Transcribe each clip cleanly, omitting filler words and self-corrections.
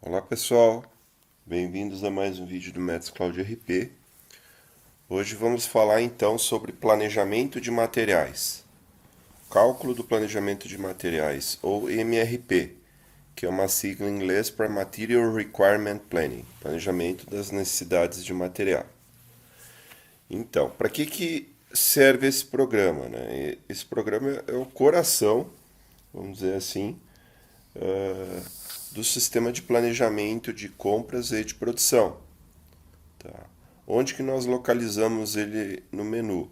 Olá pessoal, bem-vindos a mais um vídeo do Métodos Cloud RP. Hoje vamos falar então sobre planejamento de materiais. Cálculo do planejamento de materiais, ou MRP, que é uma sigla em inglês para Material Requirement Planning, planejamento das necessidades de material. Então, para que serve esse programa, né? Esse programa é o coração, vamos dizer assim, do sistema de planejamento de compras e de produção. Tá? Onde que nós localizamos ele no menu?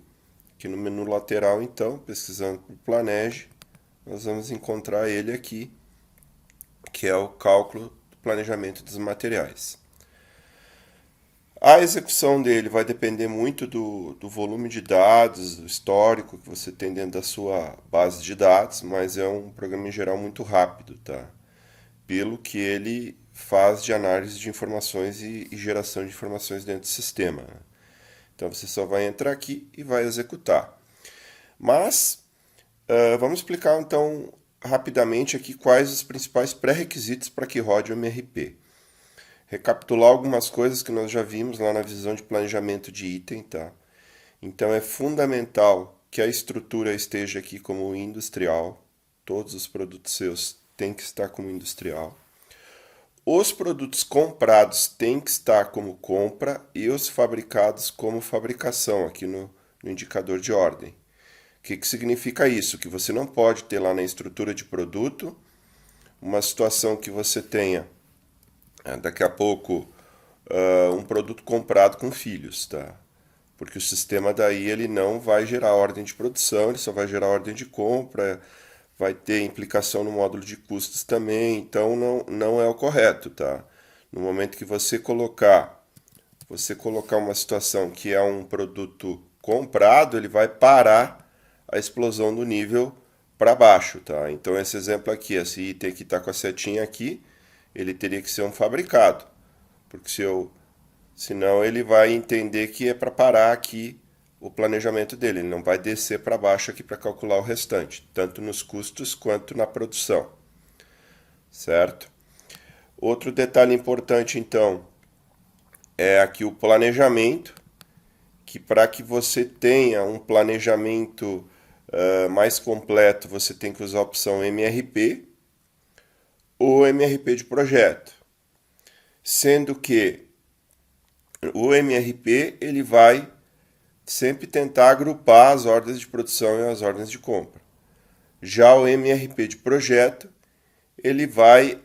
Aqui no menu lateral, então, pesquisando por Planeje, nós vamos encontrar ele aqui, que é o cálculo do planejamento dos materiais. A execução dele vai depender muito do volume de dados, do histórico que você tem dentro da sua base de dados, mas é um programa em geral muito rápido, tá? Pelo que ele faz de análise de informações e geração de informações dentro do sistema. Então você só vai entrar aqui e vai executar. Mas vamos explicar então rapidamente aqui quais os principais pré-requisitos para que rode o MRP. Recapitular algumas coisas que nós já vimos lá na visão de planejamento de item, tá? Então é fundamental que a estrutura esteja aqui como industrial. Todos os produtos seus têm que estar como industrial. Os produtos comprados têm que estar como compra e os fabricados como fabricação, aqui no indicador de ordem. O que significa isso? Que você não pode ter lá na estrutura de produto uma situação que você tenha, daqui a pouco, um produto comprado com filhos, tá? Porque o sistema daí ele não vai gerar ordem de produção, ele só vai gerar ordem de compra, vai ter implicação no módulo de custos também, então não é o correto, tá? No momento que você colocar uma situação que é um produto comprado, ele vai parar a explosão do nível para baixo, tá? Então esse exemplo aqui, esse item que está com a setinha aqui, ele teria que ser um fabricado, porque senão ele vai entender que é para parar aqui o planejamento dele, ele não vai descer para baixo aqui para calcular o restante, tanto nos custos quanto na produção, certo? Outro detalhe importante, então, é aqui o planejamento, que para que você tenha um planejamento mais completo, você tem que usar a opção MRP ou MRP de projeto, sendo que o MRP ele vai sempre tentar agrupar as ordens de produção e as ordens de compra. Já o MRP de projeto, ele vai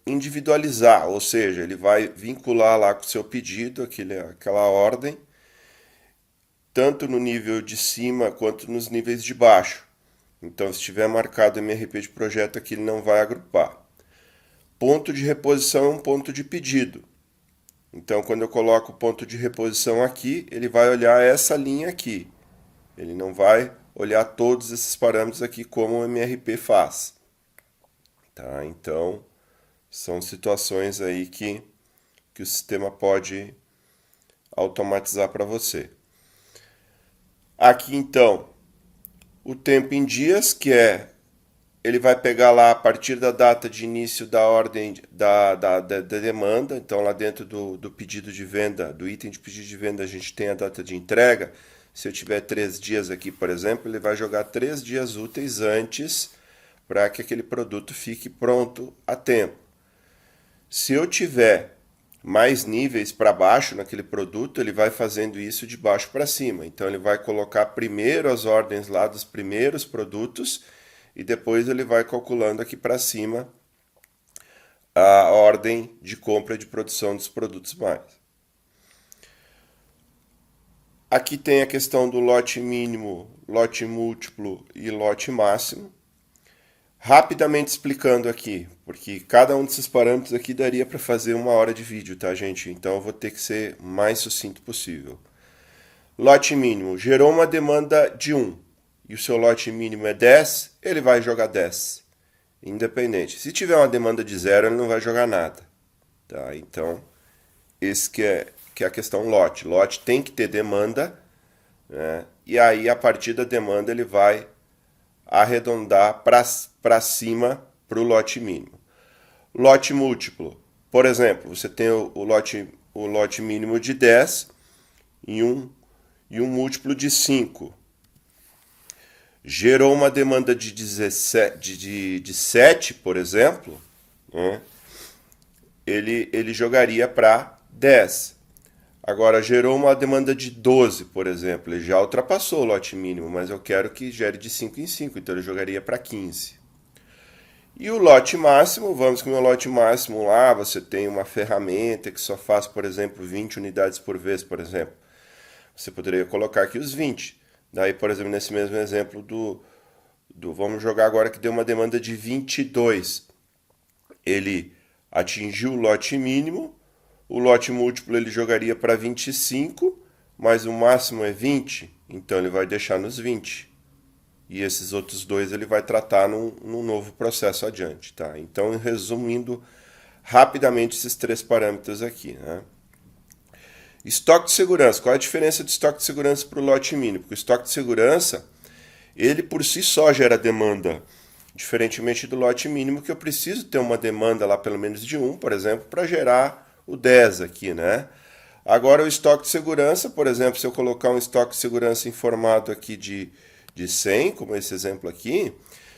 individualizar, ou seja, ele vai vincular lá com o seu pedido aquela ordem, tanto no nível de cima quanto nos níveis de baixo. Então, se tiver marcado MRP de projeto aqui, ele não vai agrupar. Ponto de reposição é um ponto de pedido. Então, quando eu coloco o ponto de reposição aqui, ele vai olhar essa linha aqui. Ele não vai olhar todos esses parâmetros aqui como o MRP faz. Tá? Então, são situações aí que o sistema pode automatizar para você. Aqui, então, o tempo em dias, que ele vai pegar lá a partir da data de início da ordem da demanda. Então, lá dentro do pedido de venda, do item de pedido de venda, a gente tem a data de entrega. Se eu tiver 3 dias aqui, por exemplo, ele vai jogar 3 dias úteis antes para que aquele produto fique pronto a tempo. Se eu tiver mais níveis para baixo naquele produto, ele vai fazendo isso de baixo para cima. Então, ele vai colocar primeiro as ordens lá dos primeiros produtos e depois ele vai calculando aqui para cima a ordem de compra e de produção dos produtos mais. Aqui tem a questão do lote mínimo, lote múltiplo e lote máximo. Rapidamente explicando aqui, porque cada um desses parâmetros aqui daria para fazer 1 hora de vídeo, tá, gente? Então eu vou ter que ser o mais sucinto possível. Lote mínimo, gerou uma demanda de 1 e o seu lote mínimo é 10, ele vai jogar 10, independente. Se tiver uma demanda de 0, ele não vai jogar nada, tá? Então, esse que é a questão lote. Lote tem que ter demanda, né? E aí, a partir da demanda, ele vai arredondar para cima para o lote mínimo. Lote múltiplo. Por exemplo, você tem o lote mínimo de 10 e um múltiplo de 5. Gerou uma demanda de 7, por exemplo, né? Ele jogaria para 10. Agora, gerou uma demanda de 12, por exemplo. Ele já ultrapassou o lote mínimo, mas eu quero que gere de 5 em 5, então ele jogaria para 15. E o lote máximo, vamos que no lote máximo lá você tem uma ferramenta que só faz, por exemplo, 20 unidades por vez, por exemplo. Você poderia colocar aqui os 20. Daí, por exemplo, nesse mesmo exemplo vamos jogar agora que deu uma demanda de 22. Ele atingiu o lote mínimo, o lote múltiplo ele jogaria para 25, mas o máximo é 20, então ele vai deixar nos 20. E esses outros dois ele vai tratar num novo processo adiante, tá? Então, resumindo rapidamente esses 3 parâmetros aqui, né? Estoque de segurança. Qual é a diferença de estoque de segurança para o lote mínimo? Porque o estoque de segurança, ele por si só gera demanda, diferentemente do lote mínimo, que eu preciso ter uma demanda lá pelo menos de 1, por exemplo, para gerar o 10 aqui, né? Agora o estoque de segurança, por exemplo, se eu colocar um estoque de segurança em formato aqui de 100, como esse exemplo aqui,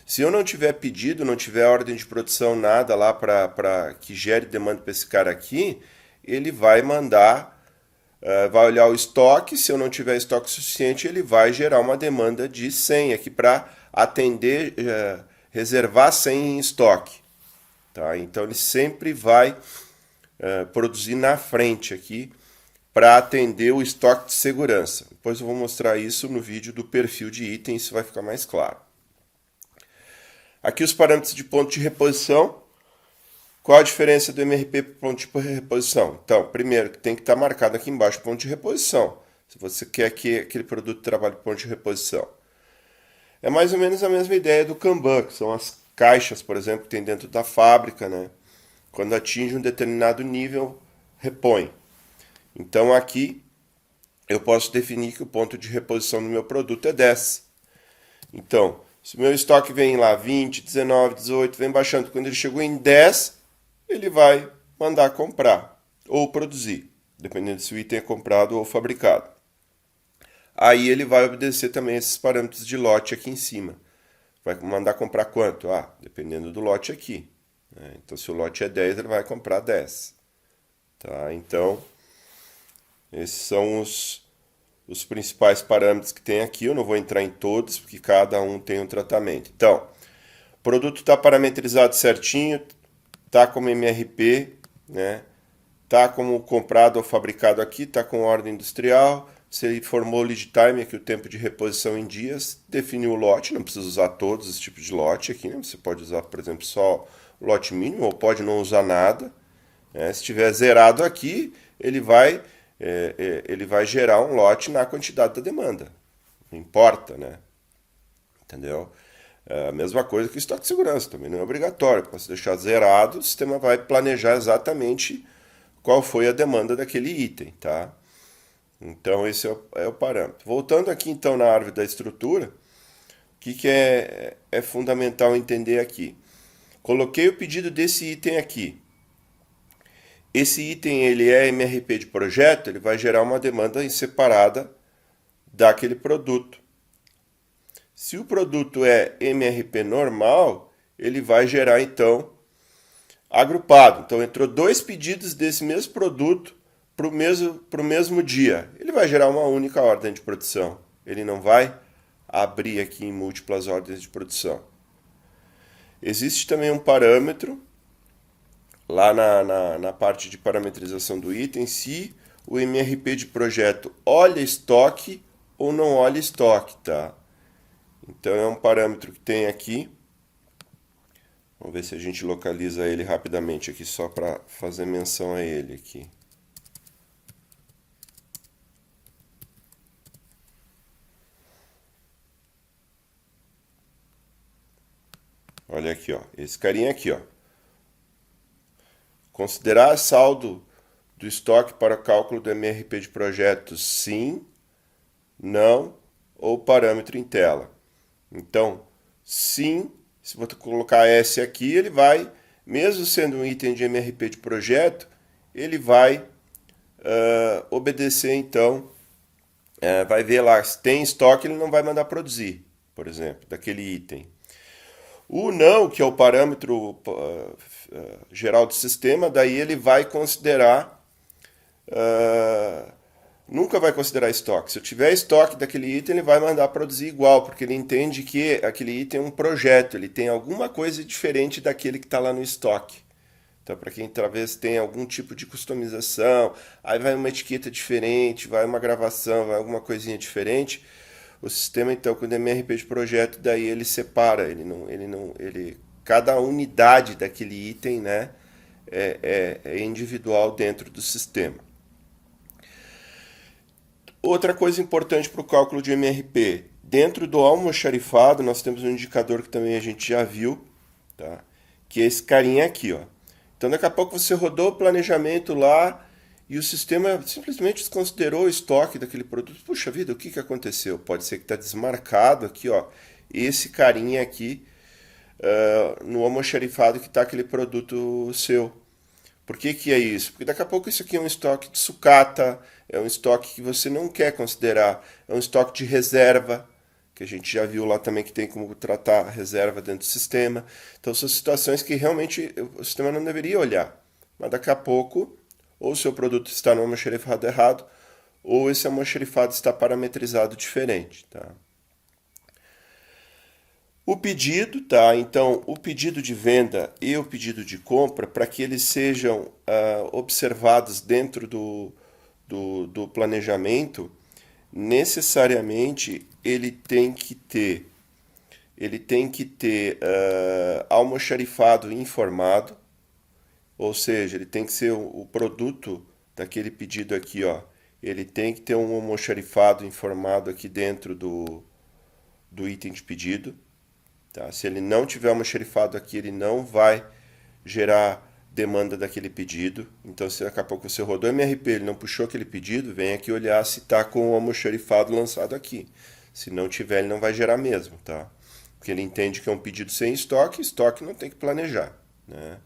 se eu não tiver pedido, não tiver ordem de produção, nada lá para que gere demanda para esse cara aqui, ele vai mandar, vai olhar o estoque, se eu não tiver estoque suficiente, ele vai gerar uma demanda de 100 aqui para atender, reservar 100 em estoque. Tá? Então ele sempre vai produzir na frente aqui para atender o estoque de segurança. Depois eu vou mostrar isso no vídeo do perfil de item, isso vai ficar mais claro. Aqui os parâmetros de ponto de reposição. Qual a diferença do MRP para o ponto de reposição? Então, primeiro, tem que estar marcado aqui embaixo ponto de reposição, se você quer que aquele produto trabalhe ponto de reposição. É mais ou menos a mesma ideia do Kanban, que são as caixas, por exemplo, que tem dentro da fábrica, né? Quando atinge um determinado nível, repõe. Então aqui eu posso definir que o ponto de reposição do meu produto é 10. Então, se o meu estoque vem lá 20, 19, 18, vem baixando, quando ele chegou em 10, ele vai mandar comprar ou produzir, dependendo se o item é comprado ou fabricado. Aí ele vai obedecer também esses parâmetros de lote aqui em cima. Vai mandar comprar quanto? Dependendo do lote aqui. Então, se o lote é 10, ele vai comprar 10. Tá? Então, esses são os principais parâmetros que tem aqui. Eu não vou entrar em todos, porque cada um tem um tratamento. Então, o produto está parametrizado certinho, está como MRP, né? Está como comprado ou fabricado aqui, está com ordem industrial. Você informou o lead time, aqui o tempo de reposição em dias, definiu o lote, não precisa usar todos os tipos de lote aqui, né? Você pode usar, por exemplo, só o lote mínimo, ou pode não usar nada. Se estiver zerado aqui, ele vai gerar um lote na quantidade da demanda. Não importa, né? Entendeu? A mesma coisa que o estoque de segurança, também não é obrigatório. Para se deixar zerado, o sistema vai planejar exatamente qual foi a demanda daquele item, tá? Então, esse é o parâmetro. Voltando aqui, então, na árvore da estrutura, o que é fundamental entender aqui? Coloquei o pedido desse item aqui. Esse item ele é MRP de projeto, ele vai gerar uma demanda em separada daquele produto. Se o produto é MRP normal, ele vai gerar, então, agrupado. Então, entrou 2 pedidos desse mesmo produto para o mesmo dia. Ele vai gerar uma única ordem de produção. Ele não vai abrir aqui em múltiplas ordens de produção. Existe também um parâmetro lá na parte de parametrização do item, se o MRP de projeto olha estoque ou não olha estoque, tá? Então é um parâmetro que tem aqui. Vamos ver se a gente localiza ele rapidamente aqui, só para fazer menção a ele aqui. Olha aqui, ó, esse carinha aqui, ó. Considerar saldo do estoque para cálculo do MRP de projeto, sim, não ou parâmetro em tela. Então, sim, se você colocar S aqui, ele vai, mesmo sendo um item de MRP de projeto, ele vai obedecer então, vai ver lá, se tem estoque, ele não vai mandar produzir, por exemplo, daquele item. O não, que é o parâmetro geral do sistema, daí ele vai considerar, nunca vai considerar estoque. Se eu tiver estoque daquele item, ele vai mandar produzir igual, porque ele entende que aquele item é um projeto, ele tem alguma coisa diferente daquele que está lá no estoque. Então, para quem talvez tenha algum tipo de customização, aí vai uma etiqueta diferente, vai uma gravação, vai alguma coisinha diferente. O sistema, então, com o MRP de projeto, daí ele separa, cada unidade daquele item, né, é individual dentro do sistema. Outra coisa importante para o cálculo de MRP, dentro do almoxarifado, nós temos um indicador que também a gente já viu, tá? Que é esse carinha aqui, ó. Então, daqui a pouco você rodou o planejamento lá e o sistema simplesmente desconsiderou o estoque daquele produto. Puxa vida, o que aconteceu? Pode ser que está desmarcado aqui, ó, esse carinha aqui no almoxarifado que está aquele produto seu. Por que é isso? Porque daqui a pouco isso aqui é um estoque de sucata, é um estoque que você não quer considerar, é um estoque de reserva, que a gente já viu lá também que tem como tratar a reserva dentro do sistema. Então são situações que realmente o sistema não deveria olhar. Mas daqui a pouco, ou o seu produto está no almoxarifado errado, ou esse almoxarifado está parametrizado diferente. Tá? O pedido, tá? Então, o pedido de venda e o pedido de compra, para que eles sejam observados dentro do planejamento, necessariamente ele tem que ter almoxarifado informado, ou seja, ele tem que ser o produto daquele pedido aqui, ó. Ele tem que ter um almoxarifado informado aqui dentro do item de pedido. Tá? Se ele não tiver almoxarifado aqui, ele não vai gerar demanda daquele pedido. Então, se daqui a pouco você rodou o MRP, ele não puxou aquele pedido, vem aqui olhar se está com o almoxarifado lançado aqui. Se não tiver, ele não vai gerar mesmo, tá? Porque ele entende que é um pedido sem estoque, estoque não tem que planejar, né?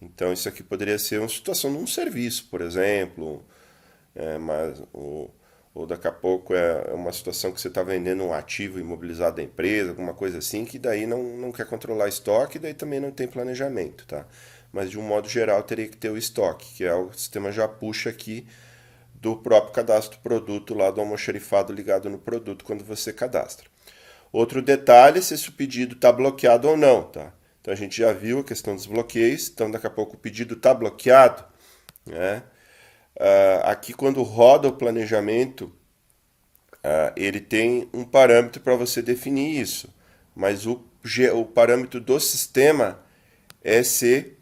Então, isso aqui poderia ser uma situação de um serviço, por exemplo, mas ou daqui a pouco é uma situação que você está vendendo um ativo imobilizado da empresa, alguma coisa assim, que daí não quer controlar estoque e daí também não tem planejamento, tá? Mas de um modo geral teria que ter o estoque, que é o sistema já puxa aqui do próprio cadastro do produto lá do almoxarifado ligado no produto quando você cadastra. Outro detalhe é se esse pedido está bloqueado ou não, tá? Então a gente já viu a questão dos bloqueios, então daqui a pouco o pedido está bloqueado, né? Aqui quando roda o planejamento, ele tem um parâmetro para você definir isso, mas o parâmetro do sistema é se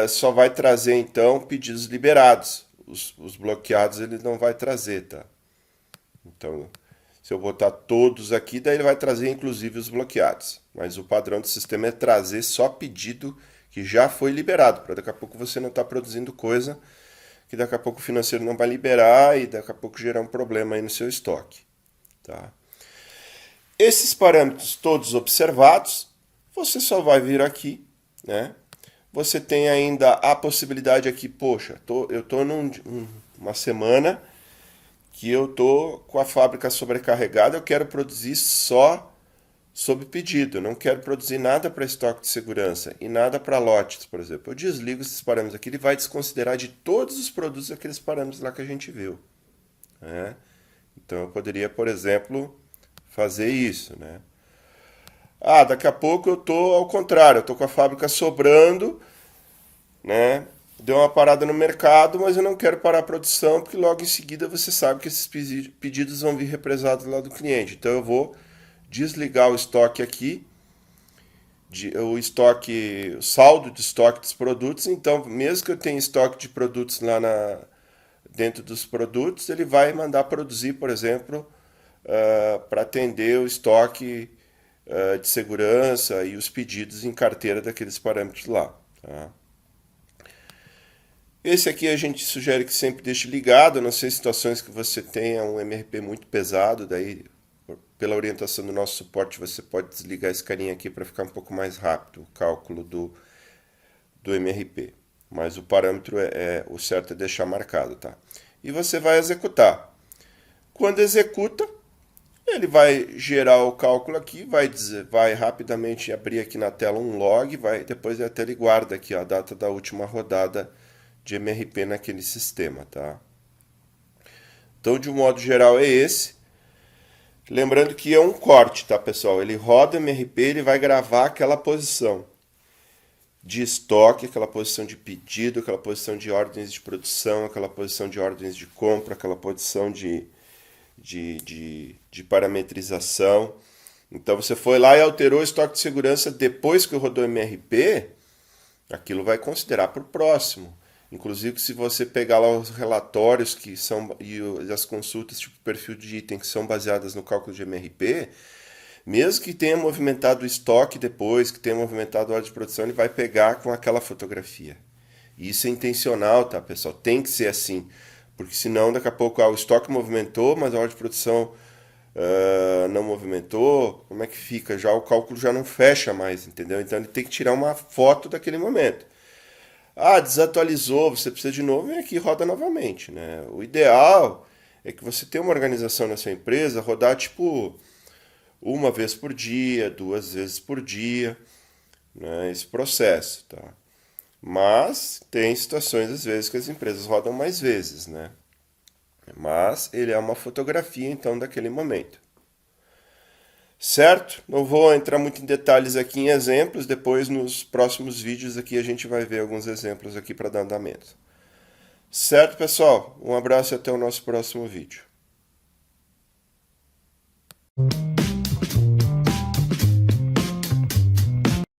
só vai trazer então pedidos liberados, os bloqueados ele não vai trazer, tá? Então, se eu botar todos aqui, daí ele vai trazer inclusive os bloqueados, mas o padrão do sistema é trazer só pedido que já foi liberado, para daqui a pouco você não estar produzindo coisa que daqui a pouco o financeiro não vai liberar e daqui a pouco gerar um problema aí no seu estoque. Tá? Esses parâmetros todos observados, você só vai vir aqui, né? Você tem ainda a possibilidade aqui, poxa, eu estou numa semana que eu estou com a fábrica sobrecarregada, eu quero produzir só sob pedido, eu não quero produzir nada para estoque de segurança e nada para lotes, por exemplo. Eu desligo esses parâmetros aqui, ele vai desconsiderar de todos os produtos aqueles parâmetros lá que a gente viu. Né? Então eu poderia, por exemplo, fazer isso. Né? Daqui a pouco eu estou ao contrário, eu estou com a fábrica sobrando, né? Deu uma parada no mercado, mas eu não quero parar a produção, porque logo em seguida você sabe que esses pedidos vão vir represados lá do cliente. Então eu vou desligar o estoque aqui, o saldo de estoque dos produtos. Então, mesmo que eu tenha estoque de produtos lá dentro dos produtos, ele vai mandar produzir, por exemplo, para atender o estoque de segurança e os pedidos em carteira daqueles parâmetros lá. Tá? Esse aqui a gente sugere que sempre deixe ligado, a não ser situações que você tenha um MRP muito pesado, daí pela orientação do nosso suporte, você pode desligar esse carinha aqui para ficar um pouco mais rápido o cálculo do MRP. Mas o parâmetro o certo é deixar marcado, tá? E você vai executar. Quando executa, ele vai gerar o cálculo aqui, vai rapidamente abrir aqui na tela um log, depois até ele guarda aqui a data da última rodada de MRP naquele sistema, tá? Então, de um modo geral, é esse. Lembrando que é um corte, tá, pessoal? Ele roda o MRP, ele vai gravar aquela posição de estoque, aquela posição de pedido, aquela posição de ordens de produção, aquela posição de ordens de compra, aquela posição de parametrização. Então, você foi lá e alterou o estoque de segurança depois que rodou o MRP, aquilo vai considerar para o próximo. Inclusive, se você pegar lá os relatórios e as consultas, tipo perfil de item, que são baseadas no cálculo de MRP, mesmo que tenha movimentado o estoque depois, que tenha movimentado a ordem de produção, ele vai pegar com aquela fotografia. E isso é intencional, tá, pessoal? Tem que ser assim. Porque senão, daqui a pouco, o estoque movimentou, mas a ordem de produção não movimentou. Como é que fica? Já o cálculo já não fecha mais, entendeu? Então, ele tem que tirar uma foto daquele momento. Desatualizou, você precisa de novo, vem aqui e roda novamente, né? O ideal é que você tenha uma organização na sua empresa, rodar tipo uma vez por dia, 2 vezes por dia, né? Esse processo, tá? Mas tem situações, às vezes, que as empresas rodam mais vezes, né? Mas ele é uma fotografia, então, daquele momento. Certo? Não vou entrar muito em detalhes aqui em exemplos, depois nos próximos vídeos aqui a gente vai ver alguns exemplos aqui para dar andamento. Certo, pessoal? Um abraço e até o nosso próximo vídeo.